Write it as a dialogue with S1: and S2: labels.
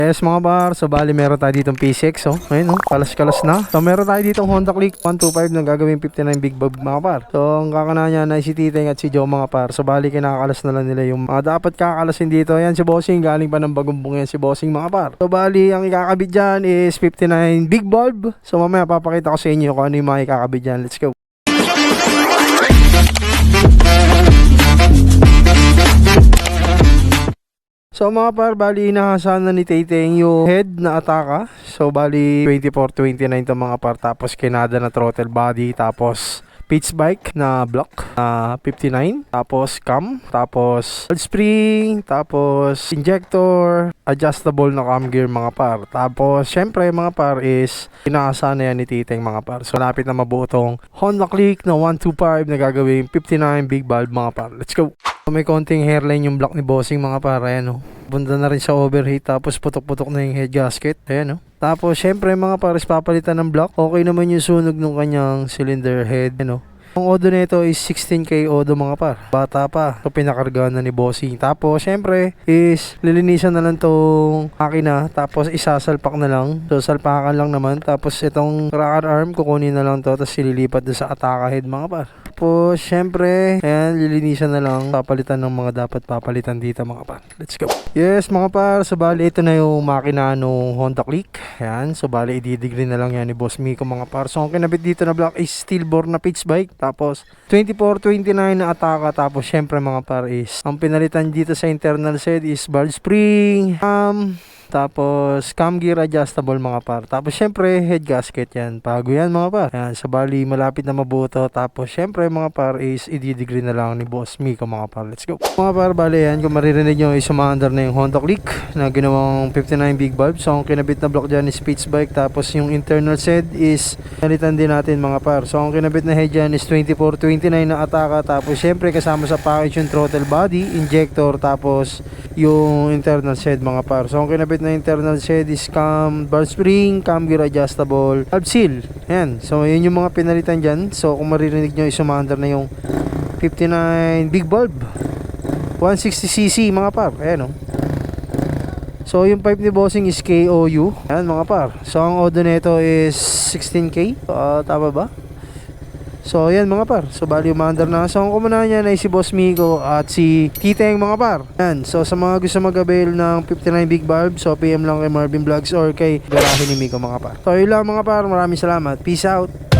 S1: Yes mga par, so bali meron tayo ditong P6, oh. Ayun, oh, kalas-kalas na. So meron tayo ditong Honda Click 125 na gagawin 59 big bob mga par. So ang kakana niya na si Titeng at si Joe mga par. So bali kinakalas na lang nila yung mga dapat kakalasin dito. Ayan si Bossing, galing pa ng Bagumbong yan si Bossing mga par. So bali ang ikakabit dyan is 59 big bulb. So mamaya papakita ko sa inyo kung ano yung mga ikakabit dyan. Let's go. So mga par, bali inahasan na ni Titeng yung head na ataka. So bali 24-29 to mga par. Tapos kinada na throttle body. Tapos pitch bike na block 59. Tapos cam. Tapos oil spring. Tapos injector. Adjustable na cam gear mga par. Tapos syempre mga par is inahasan na yan ni Titeng mga par. So lapit na mabuo tong Honda Click na 125 na gagawin 59 big bulb mga par. Let's go. May konting hairline yung block ni Bossing mga par. Ayan, oh. Bunda na rin sa overheat. Tapos putok-putok na yung head gasket. Ayan, oh. Tapos syempre mga pares papalitan ng block. Okay naman yung sunog ng kanyang cylinder head. Ayan, oh. Ang odo nito is 16K odo mga par. Bata pa. So pinakargahan na ni Bossing. Tapos syempre is lilinisan na lang tong makina. Tapos isasalpak na lang. So salpakan lang naman. Tapos itong rocker arm kukunin na lang to. Tapos sililipat doon sa ataka head mga par. Tapos syempre ayan, lilinisan na lang. Papalitan ng mga dapat papalitan dito mga par. Let's go. Yes mga par. So bali ito na yung makina ng Honda Click. Ayan. So bali ididegree na lang yan ni Boss Miko mga par. So ang kinabit dito na block is steel bore na pitch bike. Tapos 24-29 na ataka. Tapos syempre mga par is ang pinalitan dito sa internal set is valve spring, tapos cam gear adjustable mga par. Tapos syempre head gasket yan. Bago yan mga par. Yan, sa bali malapit na mabuto. Tapos syempre mga par is i-degree na lang ni Boss Miko mga par. Let's go. Mga par, bali yan. Kung maririnig nyo is sumaandar na yung Honda Click na ginawang 59 big bulb. So ang kinabit na block dyan is pitch bike. Tapos yung internal set is nalitan din natin mga par. So ang kinabit na head dyan is 24-29 na ataka. Tapos syempre kasama sa package yung throttle body, injector, tapos yung internal set mga par. So ang kinabit na internal set is cam, valve spring, cam gear adjustable, valve seal. Ayan. So yun yung mga pinalitan dyan. So kung maririnig nyo is sumaandar na yung 59 big bulb 160cc mga par. Ayan, oh. So yung pipe ni Bossing is KOU. Ayan mga par. So ang odo nito is 16K. Tama ba? So ayan mga par. So bali umaandar na. So ang kumunahan niya ay si Boss Miko at si Titeng mga par. Ayan. So sa mga gusto mag-avail ng 59 big bulb, so PM lang kay Marvin Vlogs or kay garahe ni Miko mga par. So yun lang mga par. Maraming salamat. Peace out.